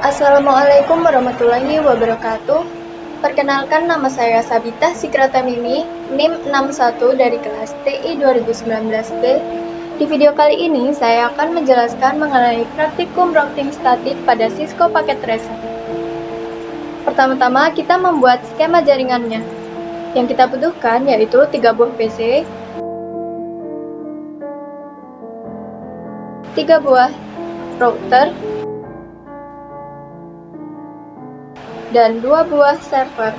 Assalamualaikum warahmatullahi wabarakatuh. Perkenalkan, nama saya Sabita Sikratamini, NIM 61 dari kelas TI 2019B. Di video kali ini, saya akan menjelaskan mengenai praktikum routing statik pada Cisco Packet Tracer. Pertama-tama, kita membuat skema jaringannya. Yang kita butuhkan yaitu 3 buah PC, 3 buah router, dan 2 buah server.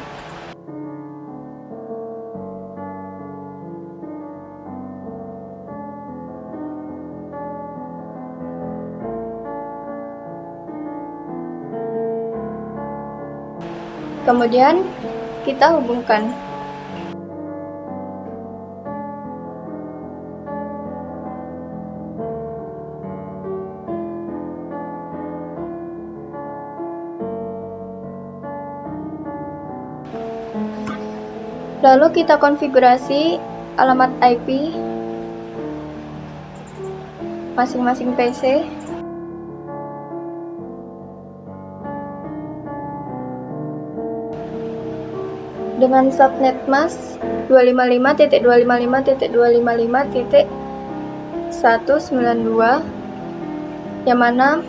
Kemudian kita hubungkan. Lalu kita konfigurasi alamat IP masing-masing PC. Dengan subnet mask 255.255.255.192 yang mana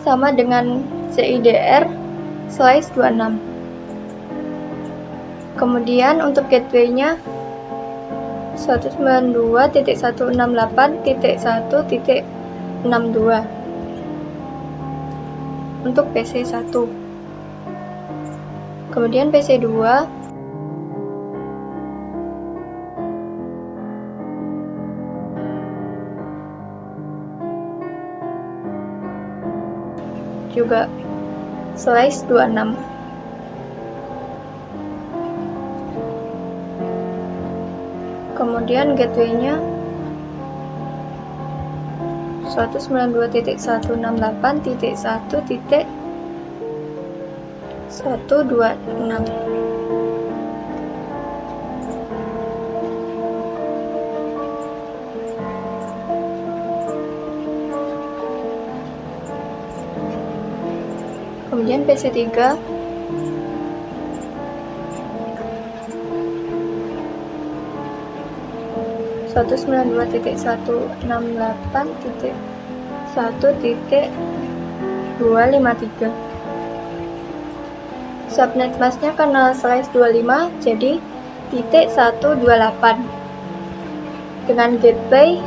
sama dengan CIDR/26. Kemudian untuk gateway-nya 192.168.1.62 untuk PC 1. Kemudian PC 2 juga /26. Kemudian gateway-nya 192.168.1.126. Kemudian PC 3 192.168.1.253. Subnet masknya karena /25 jadi .128 dengan gateway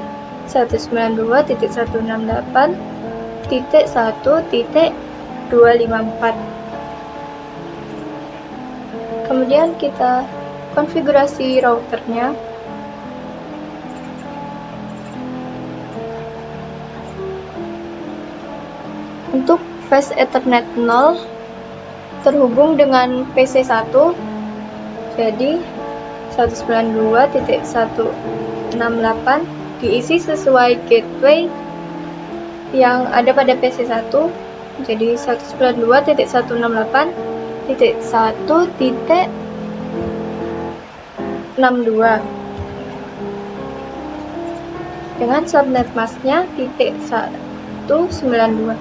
192.168.1.254. Kemudian kita konfigurasi routernya. Untuk fast Ethernet 0 terhubung dengan PC 1, jadi 192.168 diisi sesuai gateway yang ada pada PC 1, jadi 192.168.1.62 dengan subnet masknya .192.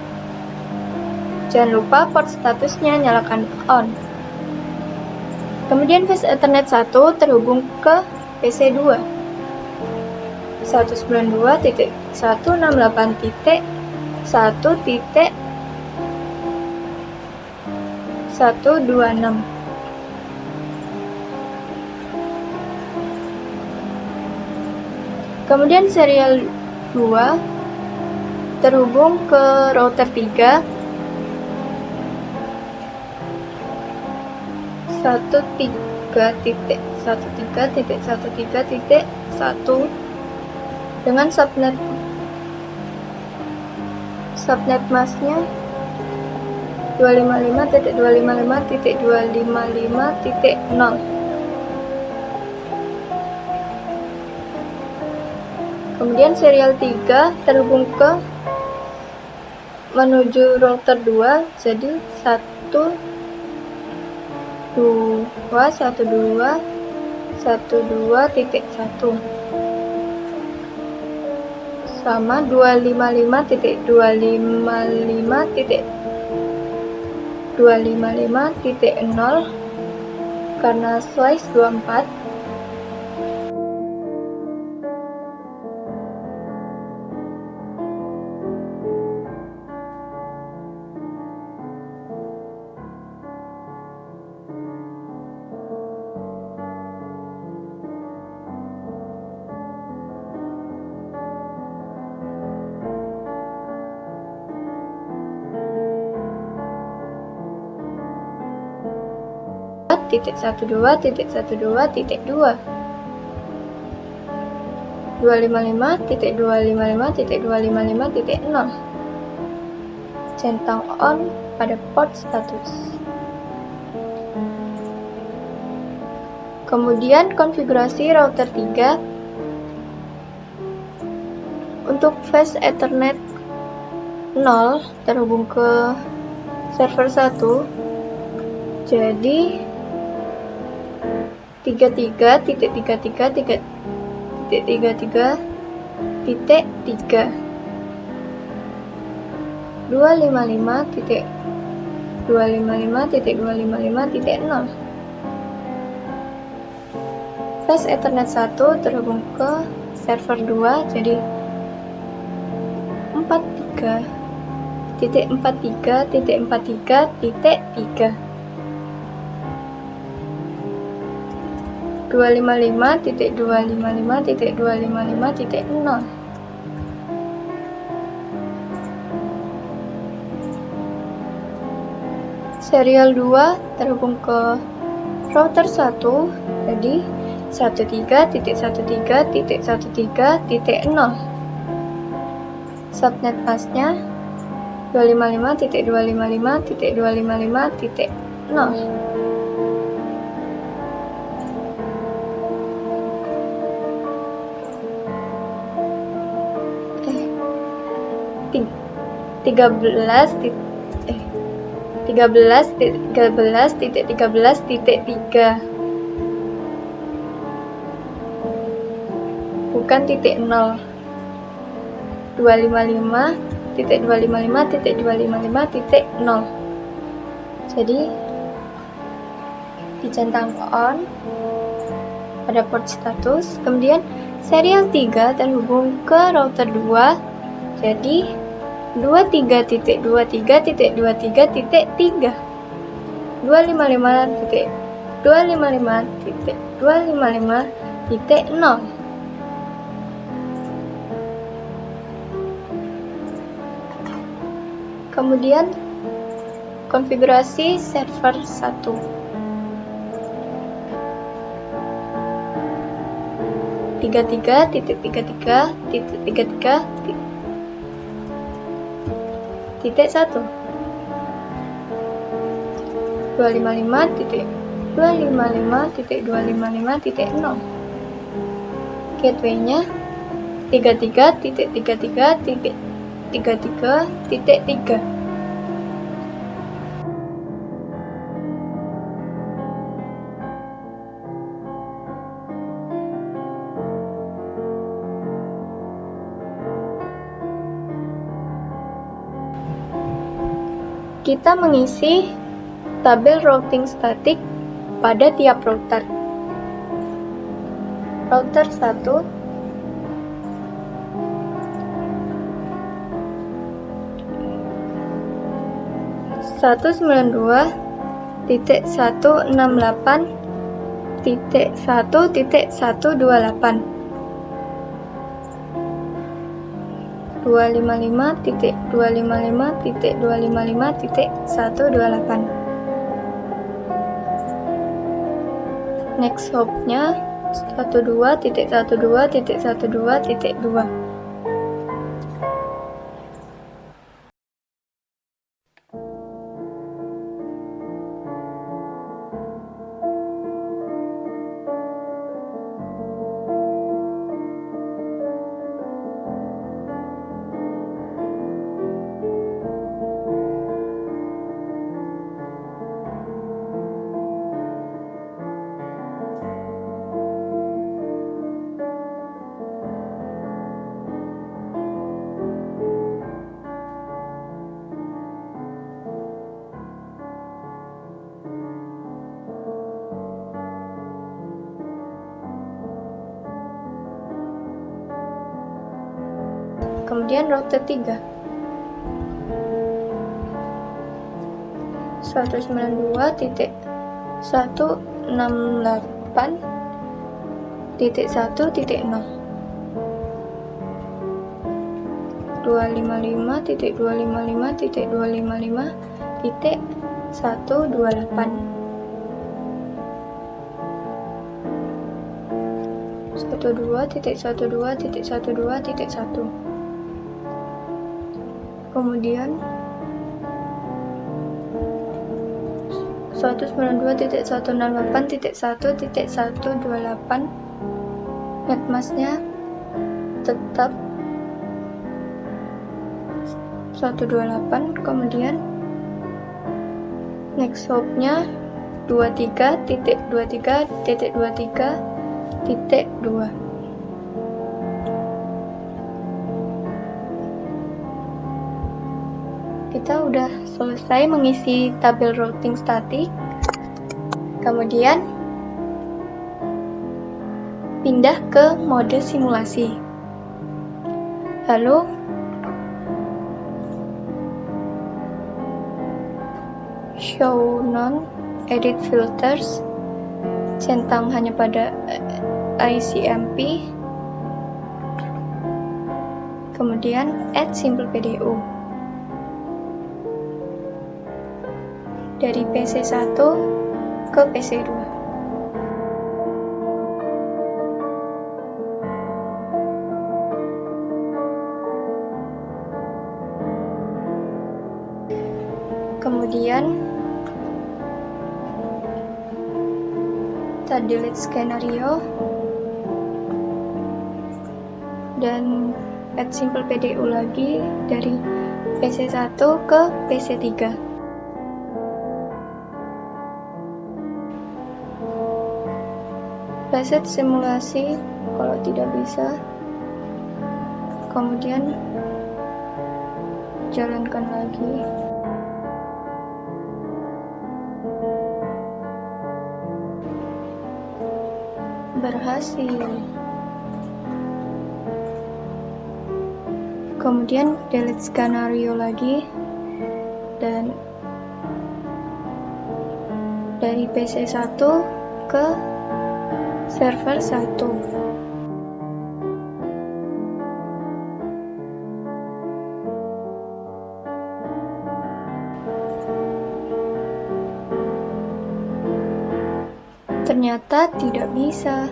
Jangan lupa port statusnya nyalakan on. Kemudian fast Ethernet 1 terhubung ke PC 2 192.168.1.126. Kemudian serial 2 terhubung ke router 3 1.13.13.1 dengan subnet masknya 255.255.255.0. Kemudian serial 3 terhubung ke menuju router 2, jadi 1.2.1.2.1 sama 255.255.2.254. 255.0 karena slice 24. Titik 12.12.2 255.255.255.0 centang on pada port status. Kemudian konfigurasi router 3 untuk fast Ethernet 0 terhubung ke server 1, jadi 33.33.33.3 255.255.255.0 fast Ethernet 1 terhubung ke server 2, jadi 43.43.43.3 255.255.255.0 serial 2 terhubung ke router 1, jadi 13.13.13.0 subnet masknya 255.255.255.0 13.13.13.3 bukan titik 0. 255.255.255.0 jadi dicentang on pada port status. Kemudian serial 3 terhubung ke router 2, jadi 23.23.23.3 255.255.255.0 kemudian konfigurasi server 1 33.33.33.1 255.255.255.0 gateway-nya 33.33.33.3. Kita mengisi tabel routing statik pada tiap router. Router 1 192.168.1.128 255.255.255.128 next hop-nya 12.12.12.2. Kemudian router 3 192.168.1.0 255.255.255.128 12.12.12.1. Kemudian 192.168.1.128 netmasknya tetap 128. Kemudian next hopnya 23.23.23.2. Kita udah selesai mengisi tabel routing statik. Kemudian pindah ke mode simulasi. Lalu show none, edit filters, centang hanya pada ICMP, kemudian add simple PDU. Dari PC1 ke PC2. Kemudian kita delete skenario dan add simple PDU lagi dari PC1 ke PC3. Reset simulasi kalau tidak bisa, kemudian jalankan lagi. Berhasil. Kemudian delete skenario lagi dan dari PC1 ke server 1. Ternyata tidak bisa.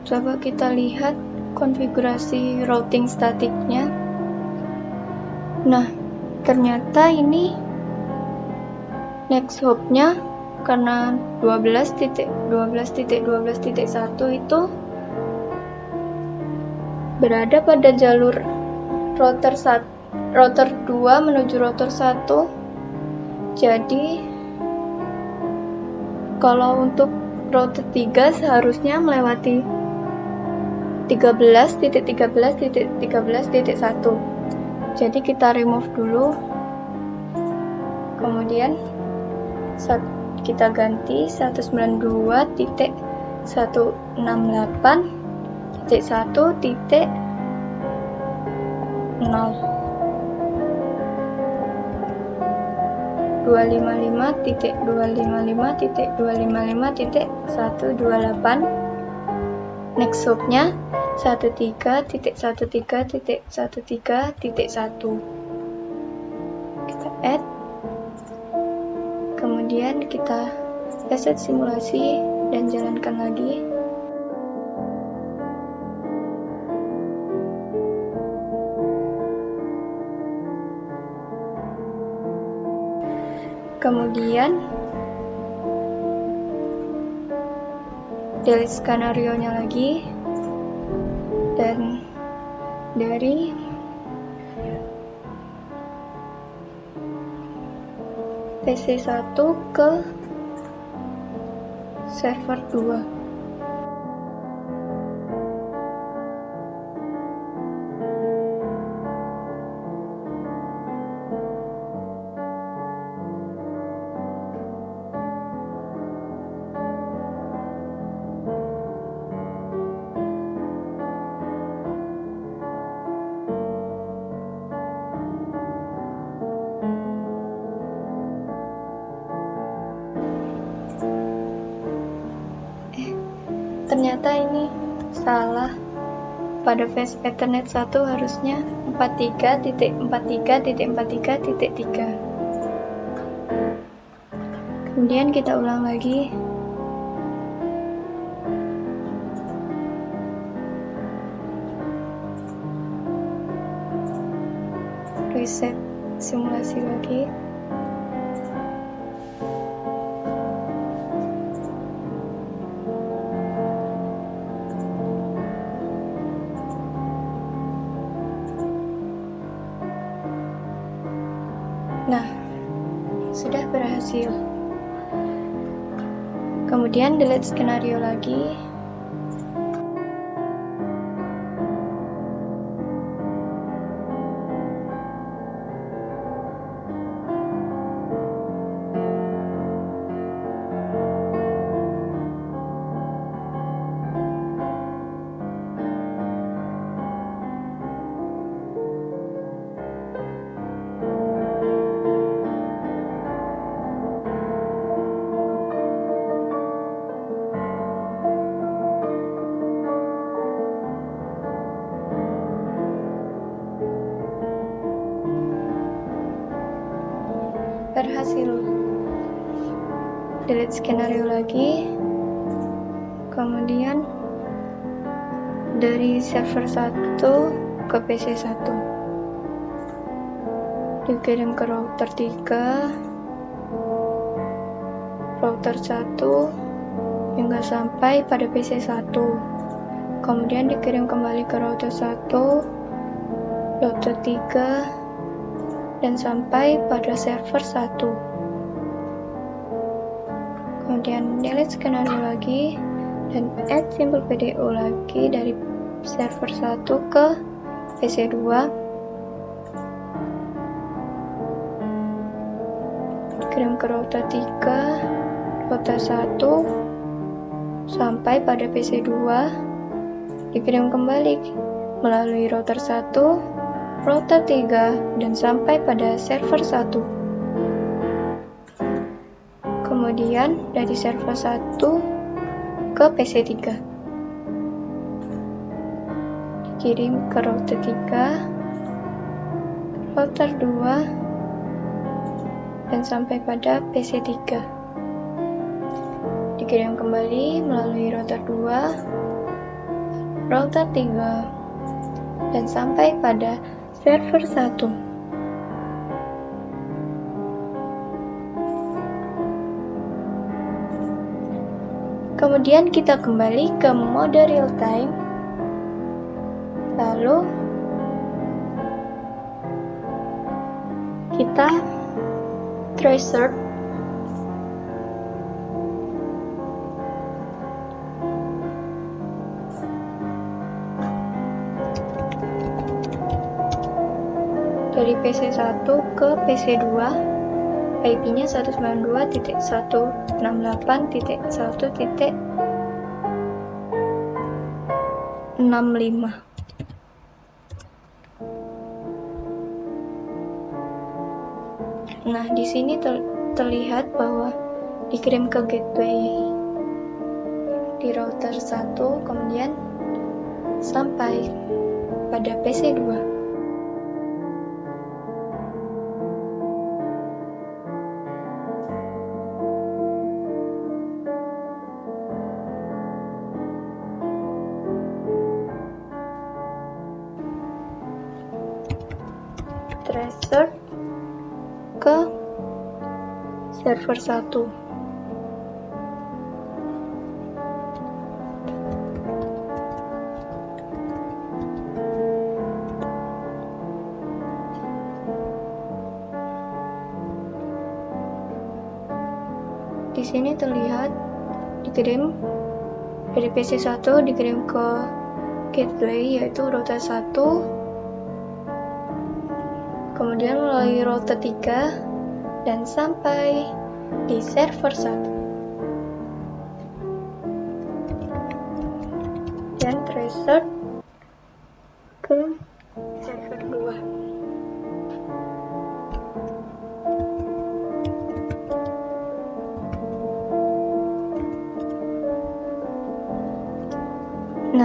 Coba kita lihat konfigurasi routing statiknya. Nah, ternyata ini next hopnya karena 12.12.12.1 itu berada pada jalur router 2 menuju router 1. Jadi kalau untuk router 3 seharusnya melewati 13.13.13.1. Jadi kita remove dulu. Kemudian kita ganti 192.168.1.0 255.255.255.128. Next hopnya 13.13.13.1. Kita add, kemudian kita reset simulasi dan jalankan lagi. Kemudian delete skenario-nya lagi dan dari PC1 ke server 2. ternyata ini salah. Pada fast Ethernet 1 harusnya 43.43.43.3. Kemudian kita ulang lagi. Reset simulasi lagi. Nah, sudah berhasil. Kemudian delete skenario lagi. Berhasil. Delete skenario lagi. Kemudian dari server 1 ke PC 1 dikirim ke router 3, router 1 hingga sampai pada PC 1, kemudian dikirim kembali ke router 1, router 3, dan sampai pada server 1. Kemudian delete skenario lagi dan add simple PDO lagi dari server 1 ke PC 2. Kirim ke router 3, router 1, sampai pada PC 2, dikirim kembali melalui router 1, router 3, dan sampai pada server 1. Kemudian dari server 1 ke PC 3. Dikirim ke router 3, router 2, dan sampai pada PC 3. Dikirim kembali melalui router 2, router 3, dan sampai pada server 1. Kemudian kita kembali ke mode real time. Lalu kita tracer dari PC 1 ke PC 2, IP-nya 192.168.1.65. Nah, di sini terlihat bahwa dikirim ke gateway di router 1, kemudian sampai pada PC 2. Tracer ke server 1. Di sini terlihat dikirim dari PC 1 dikirim ke gateway yaitu router 1, kemudian melalui router 3 dan sampai di server 1. Dan tracer ke server 2.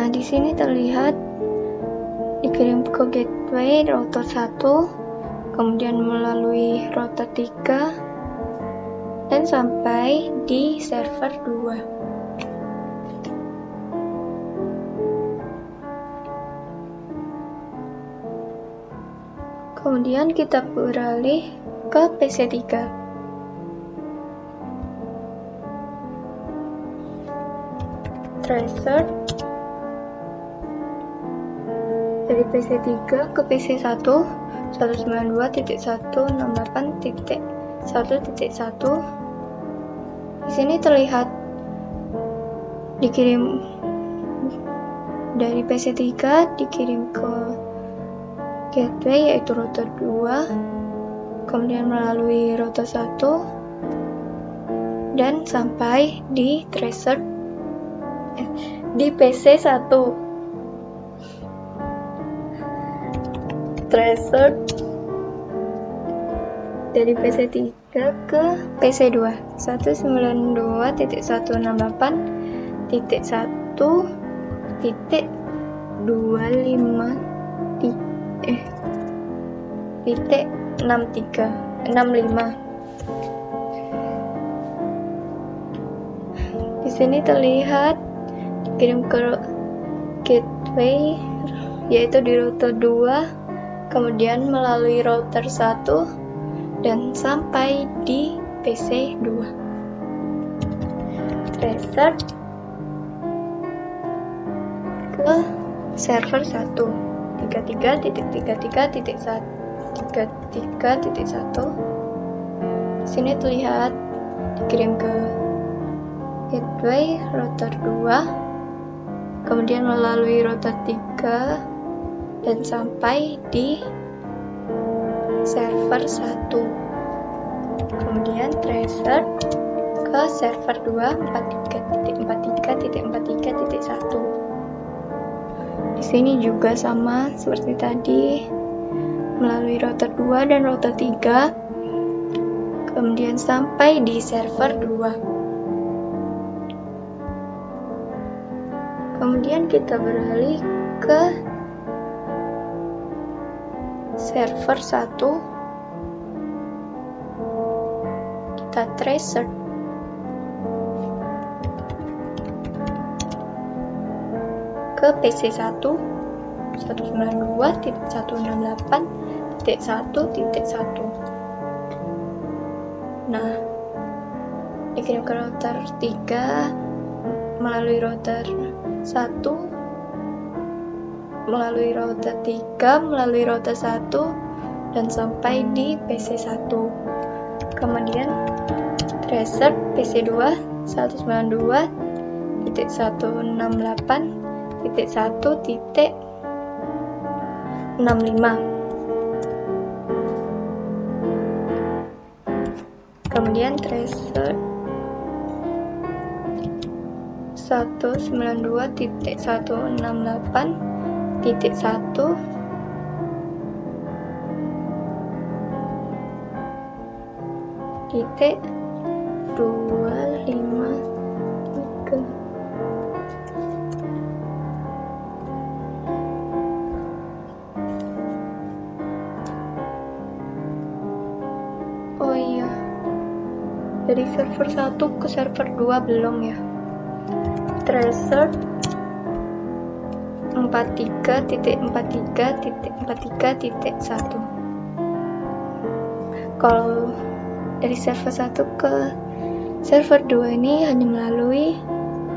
Nah, di sini terlihat dikirim ke gateway router 1, kemudian melalui router 3 dan sampai di server 2. Kemudian kita beralih ke PC 3. Tracer dari PC 3 ke PC 1 192.168.1.1. Di sini terlihat dikirim dari PC 3 dikirim ke gateway yaitu router 2, kemudian melalui router 1 dan sampai di tracer di PC 1. Tracer dari PC 3 ke PC 2 192.168.1.65. Di sini terlihat kirim ke gateway yaitu di router 2, kemudian melalui router 1 dan sampai di PC 2. Tracer ke server 1 33.33.1. Di sini terlihat dikirim ke gateway router 2, kemudian melalui router 3 dan sampai di server 1. Kemudian tracer ke server 2 43.43.43.1. Di sini juga sama seperti tadi, melalui router 2 dan router 3, kemudian sampai di server 2. Kemudian kita beralih ke server 1, kita tracer ke PC 1 192.168.1.1. Nah, dikirim ke router 3 melalui router 1, melalui router 3, melalui router 1 dan sampai di PC 1. Kemudian tracer PC 2 192.168.1.65. Kemudian tracer 192.168.1 titik 253. Oh iya, dari server 1 ke server 2 belum ya. Tracer 43.43.43.1. Kalau dari server 1 ke server 2 ini hanya melalui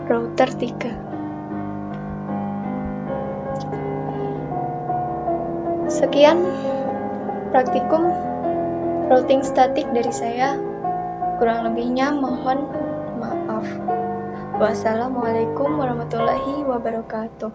router 3. Sekian praktikum routing statik dari saya. Kurang lebihnya mohon maaf. Wassalamualaikum warahmatullahi wabarakatuh.